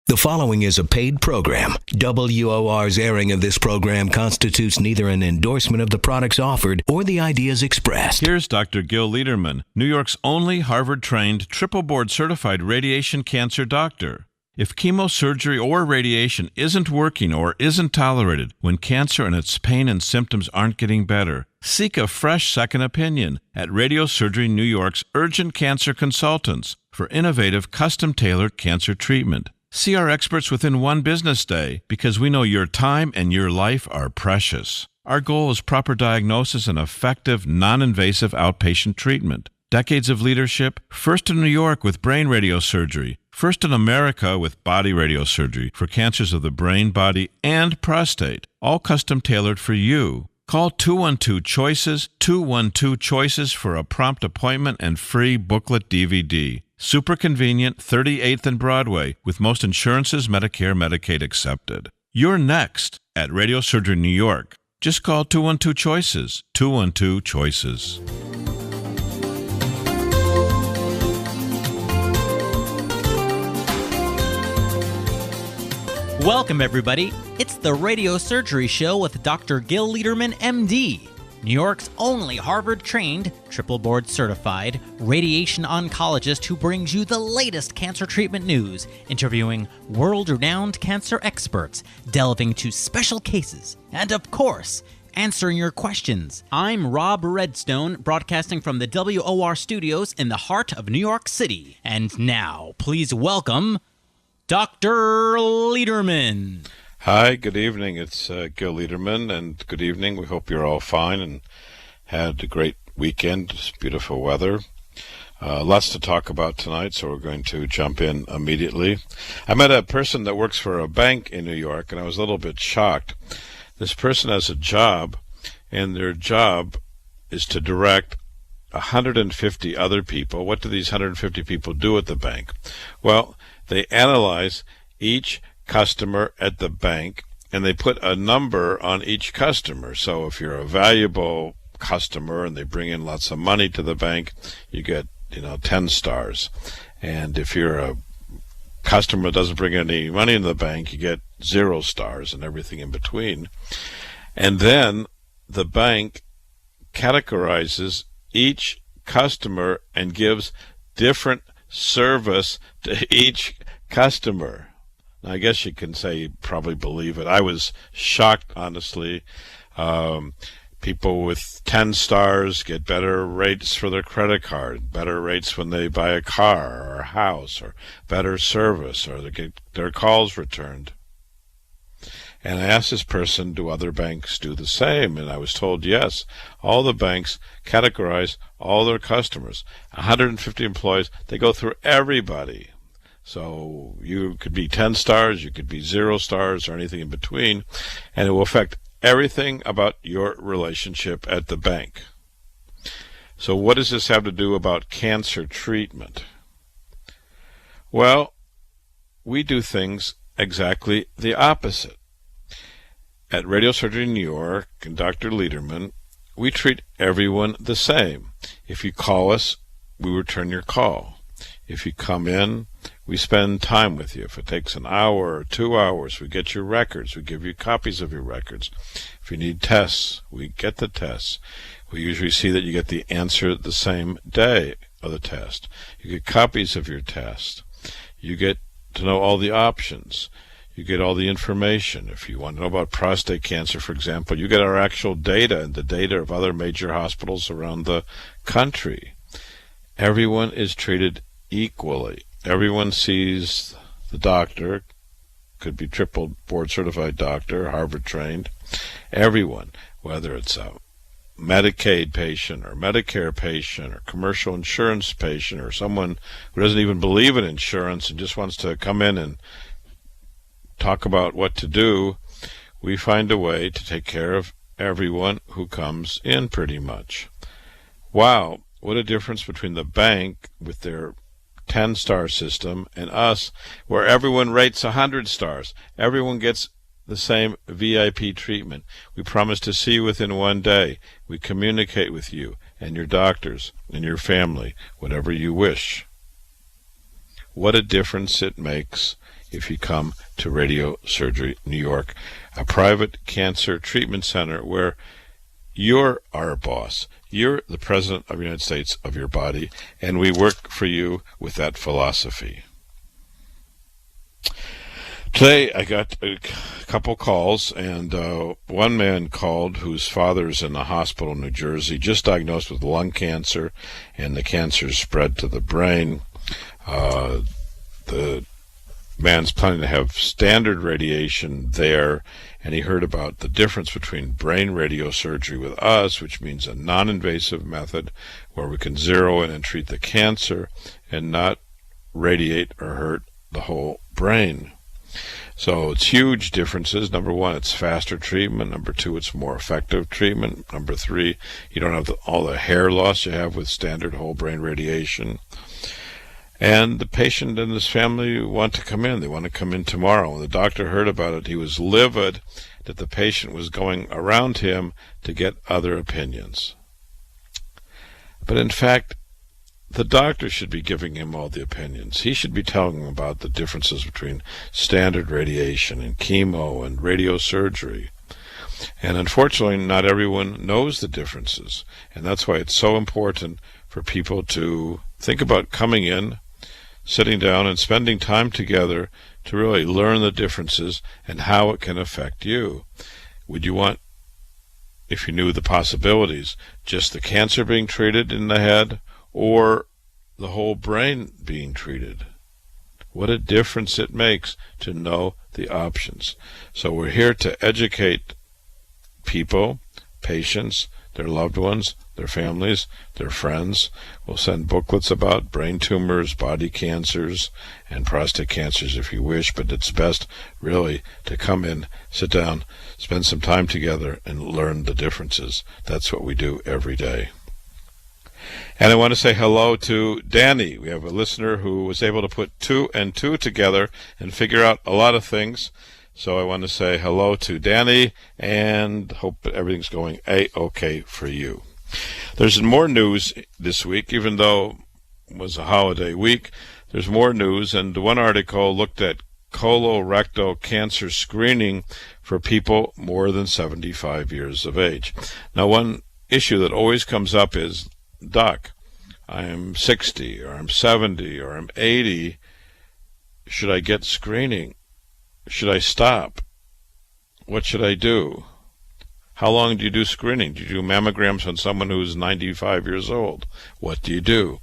The following is a paid program. WOR's airing of this program constitutes neither an endorsement of the products offered or the ideas expressed. Here's Dr. Gil Lederman, New York's only Harvard-trained, triple-board certified radiation cancer doctor. If chemosurgery or radiation isn't working or isn't tolerated, when cancer and its pain and symptoms aren't getting better, seek a fresh second opinion at Radiosurgery New York's Urgent Cancer Consultants for innovative, custom-tailored cancer treatment. See our experts within one business day because we know your time and your life are precious. Our goal is proper diagnosis and effective, non-invasive outpatient treatment. Decades of leadership, first in New York with brain radiosurgery, first in America with body radiosurgery for cancers of the brain, body, and prostate, all custom-tailored for you. Call 212-CHOICES, 212-CHOICES for a prompt appointment and free booklet DVD. Super convenient, 38th and Broadway, with most insurances, Medicare, Medicaid accepted. You're next at Radiosurgery New York. Just call 212-CHOICES, 212-CHOICES. Welcome, everybody. It's the Radiosurgery Show with Dr. Gil Lederman, MD, New York's only Harvard-trained, triple-board certified radiation oncologist who brings you the latest cancer treatment news, interviewing world-renowned cancer experts, delving into special cases, and, of course, answering your questions. I'm Rob Redstone, broadcasting from the WOR studios in the heart of New York City. And now, please welcome Dr. Lederman. Hi, good evening. It's Gil Lederman, and good evening. We hope you're all fine and had a great weekend. It's beautiful weather. Lots to talk about tonight, so we're going to jump in immediately. I met a person that works for a bank in New York, and I was a little bit shocked. This person has a job, and their job is to direct 150 other people. What do these 150 people do at the bank? Well, they analyze each customer at the bank, and they put a number on each customer. So if you're a valuable customer and they bring in lots of money to the bank, you get 10 stars. And if you're a customer that doesn't bring any money into the bank, you get 0 stars and everything in between. And then the bank categorizes each customer and gives different service to each customer. Now, I guess you can say you probably believe it. I was shocked, honestly. People with 10 stars get better rates for their credit card, better rates when they buy a car or a house, or better service, or they get their calls returned. And I asked this person, do other banks do the same? And I was told, yes. All the banks categorize all their customers. 150 employees, they go through everybody. So you could be 10 stars, you could be 0 stars, or anything in between, and it will affect everything about your relationship at the bank. So what does this have to do about cancer treatment? Well, we do things exactly the opposite. At Radiosurgery New York and Dr. Lederman, we treat everyone the same. If you call us, we return your call. If you come in, we spend time with you. If it takes an hour or 2 hours, we get your records. We give you copies of your records. If you need tests, we get the tests. We usually see that you get the answer the same day of the test. You get copies of your test. You get to know all the options. You get all the information. If you want to know about prostate cancer, for example, you get our actual data and the data of other major hospitals around the country. Everyone is treated equally. Everyone sees the doctor, could be triple board certified doctor, Harvard trained. Everyone, whether it's a Medicaid patient or Medicare patient or commercial insurance patient or someone who doesn't even believe in insurance and just wants to come in and talk about what to do, we find a way to take care of everyone who comes in pretty much. Wow, what a difference between the bank with their 10-star system and us, where everyone rates 100 stars. Everyone gets the same VIP treatment. We promise to see you within 1 day. We communicate with you and your doctors and your family, whatever you wish. What a difference it makes if you come to Radiosurgery New York, a private cancer treatment center where you're our boss. You're the President of the United States of your body, and we work for you with that philosophy. Today I got a couple calls, and one man called whose father's in the hospital in New Jersey, just diagnosed with lung cancer, and the cancer spread to the brain. The man's planning to have standard radiation there, and he heard about the difference between brain radiosurgery with us, which means a non-invasive method where we can zero in and treat the cancer and not radiate or hurt the whole brain. So it's huge differences. Number one, it's faster treatment. Number two, it's more effective treatment. Number three, you don't have all the hair loss you have with standard whole brain radiation. And the patient and his family want to come in. They want to come in tomorrow. When the doctor heard about it, he was livid that the patient was going around him to get other opinions. But in fact, the doctor should be giving him all the opinions. He should be telling him about the differences between standard radiation and chemo and radiosurgery. And unfortunately, not everyone knows the differences. And that's why it's so important for people to think about coming in, sitting down and spending time together to really learn the differences and how it can affect you. Would you want, if you knew the possibilities, just the cancer being treated in the head or the whole brain being treated? What a difference it makes to know the options. So we're here to educate people, patients, their loved ones, their families, their friends. We'll send booklets about brain tumors, body cancers, and prostate cancers if you wish, but it's best really to come in, sit down, spend some time together, and learn the differences. That's what we do every day. And I want to say hello to Danny. We have a listener who was able to put 2 and 2 together and figure out a lot of things. So I want to say hello to Danny and hope that everything's going A-OK for you. There's more news this week, even though it was a holiday week. There's more news, and one article looked at colorectal cancer screening for people more than 75 years of age. Now, one issue that always comes up is, Doc, I'm 60 or I'm 70 or I'm 80. Should I get screening? Should I stop? What should I do? How long do you do screening? Do you do mammograms on someone who's 95 years old? What do you do?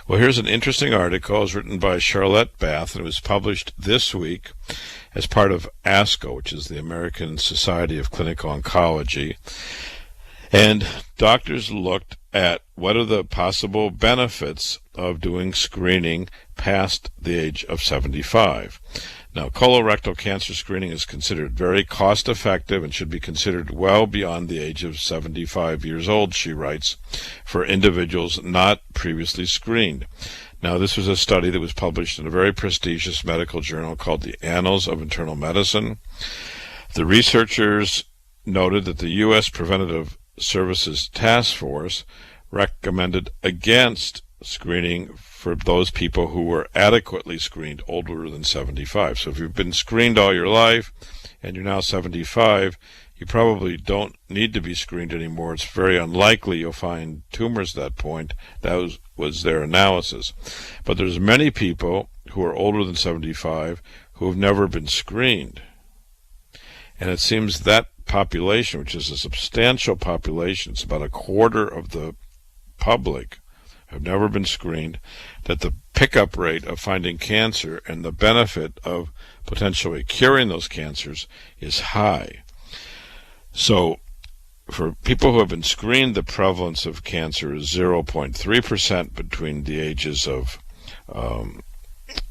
Well, here's an interesting article. It was written by Charlotte Bath, and it was published this week as part of ASCO, which is the American Society of Clinical Oncology. And doctors looked at what are the possible benefits of doing screening past the age of 75. Now, colorectal cancer screening is considered very cost-effective and should be considered well beyond the age of 75 years old, she writes, for individuals not previously screened. Now, this was a study that was published in a very prestigious medical journal called the Annals of Internal Medicine. The researchers noted that the U.S. Preventative Services Task Force recommended against screening for those people who were adequately screened older than 75. So if you've been screened all your life and you're now 75, you probably don't need to be screened anymore. It's very unlikely you'll find tumors at that point. That was their analysis. But there's many people who are older than 75 who have never been screened. And it seems that population, which is a substantial population, it's about a quarter of the public, have never been screened, that the pickup rate of finding cancer and the benefit of potentially curing those cancers is high. So for people who have been screened, the prevalence of cancer is 0.3% between the ages of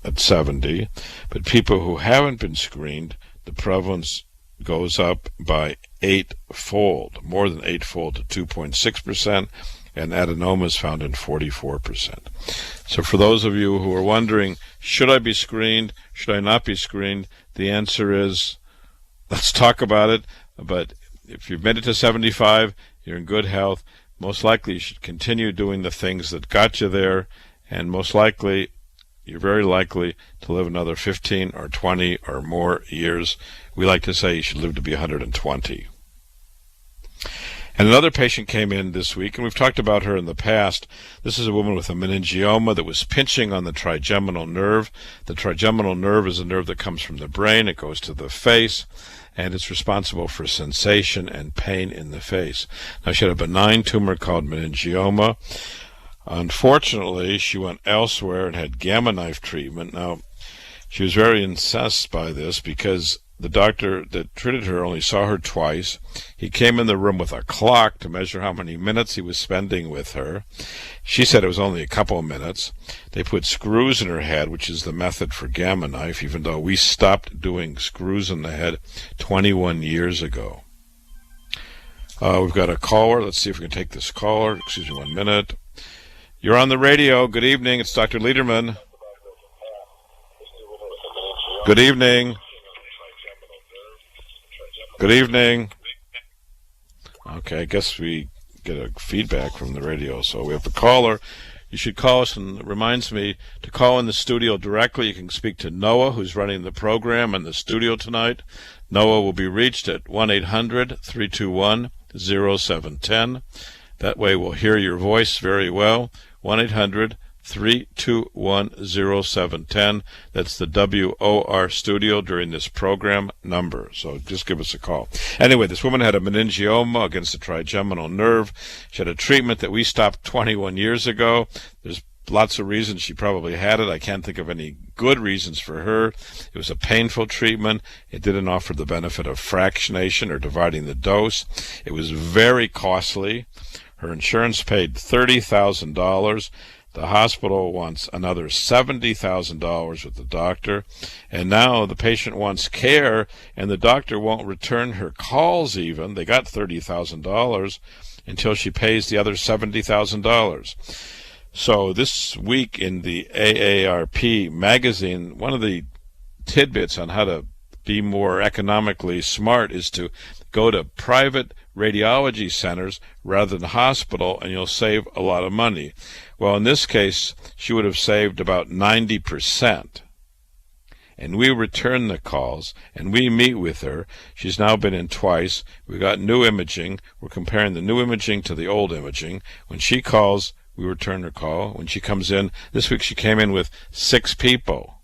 at 70. But people who haven't been screened, the prevalence goes up by 8-fold, more than 8-fold, to 2.6%. And adenoma is found in 44%. So for those of you who are wondering, should I be screened? Should I not be screened? The answer is, let's talk about it. But if you've made it to 75, you're in good health, most likely you should continue doing the things that got you there, and most likely you're very likely to live another 15 or 20 or more years. We like to say you should live to be 120. And another patient came in this week, and we've talked about her in the past. This is a woman with a meningioma that was pinching on the trigeminal nerve. The trigeminal nerve is a nerve that comes from the brain. It goes to the face, and it's responsible for sensation and pain in the face. Now, she had a benign tumor called meningioma. Unfortunately, she went elsewhere and had gamma knife treatment. Now, she was very incensed by this because the doctor that treated her only saw her twice. He came in the room with a clock to measure how many minutes he was spending with her. She said it was only a couple of minutes. They put screws in her head, which is the method for gamma knife, even though we stopped doing screws in the head 21 years ago. We've got a caller. Let's see if we can take this caller. Excuse me 1 minute. You're on the radio. Good evening. It's Dr. Lederman. Good evening. Good evening. Okay, I guess we get a feedback from the radio. So we have a caller. You should call us, and it reminds me to call in the studio directly. You can speak to Noah, who's running the program in the studio tonight. Noah will be reached at 1-800-321-0710. That way we'll hear your voice very well. 1-800-321-0710. That's the WOR studio during this program number. So just give us a call. Anyway, this woman had a meningioma against the trigeminal nerve. She had a treatment that we stopped 21 years ago. There's lots of reasons she probably had it. I can't think of any good reasons for her. It was a painful treatment. It didn't offer the benefit of fractionation or dividing the dose. It was very costly. Her insurance paid $30,000. The hospital wants another $70,000 with the doctor. And now the patient wants care, and the doctor won't return her calls even. They got $30,000 until she pays the other $70,000. So this week in the AARP magazine, one of the tidbits on how to be more economically smart is to go to private radiology centers rather than hospital, and you'll save a lot of money. Well, in this case, she would have saved about 90%. And we return the calls, and we meet with her. She's now been in twice. We got new imaging. We're comparing the new imaging to the old imaging. When she calls, we return her call. When she comes in, this week she came in with 6 people.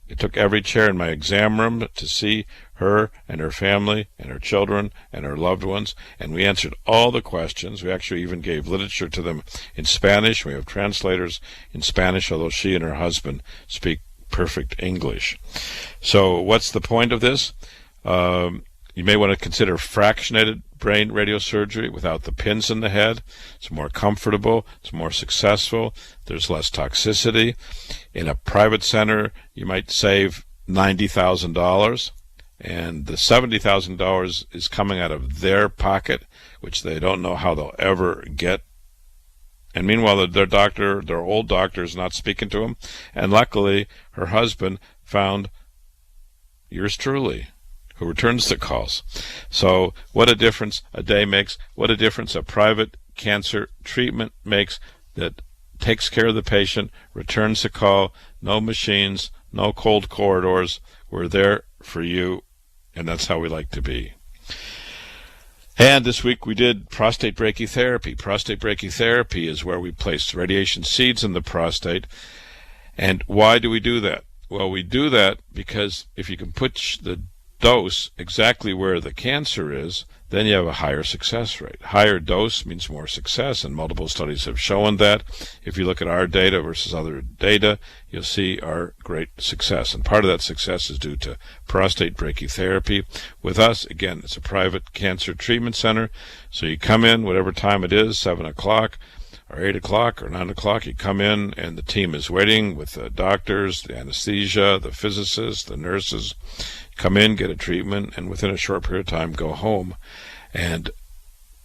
It took every chair in my exam room to see her and her family and her children and her loved ones, and we answered all the questions. We actually even gave literature to them in Spanish. We have translators in Spanish, although she and her husband speak perfect English. So what's the point of this? You may want to consider fractionated brain radiosurgery without the pins in the head. It's more comfortable. It's more successful. There's less toxicity. In a private center, you might save $90,000, and the $70,000 is coming out of their pocket, which they don't know how they'll ever get. And meanwhile, their old doctor is not speaking to them. And luckily, her husband found yours truly, who returns the calls. So what a difference a day makes. What a difference a private cancer treatment makes that takes care of the patient, returns the call, no machines, no cold corridors. We're there for you, and that's how we like to be. And this week we did prostate brachytherapy. Prostate brachytherapy is where we place radiation seeds in the prostate. And why do we do that? Well, we do that because if you can put the dose exactly where the cancer is, then you have a higher success rate. Higher dose means more success, and multiple studies have shown that. If you look at our data versus other data, you'll see our great success. And part of that success is due to prostate brachytherapy. With us, again, it's a private cancer treatment center. So you come in, whatever time it is, 7 o'clock, or 8 o'clock, or 9 o'clock, you come in, and the team is waiting with the doctors, the anesthesia, the physicists, the nurses. Come in, get a treatment, and within a short period of time, go home. And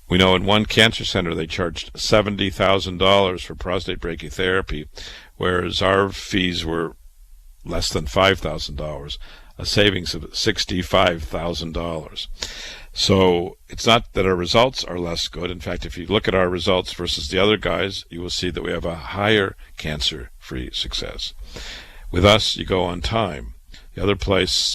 we know in one cancer center they charged $70,000 for prostate brachytherapy, whereas our fees were less than $5,000. a savings of $65,000. So it's not that our results are less good. In fact, if you look at our results versus the other guys, you will see that we have a higher cancer-free success. With us, you go on time. The other place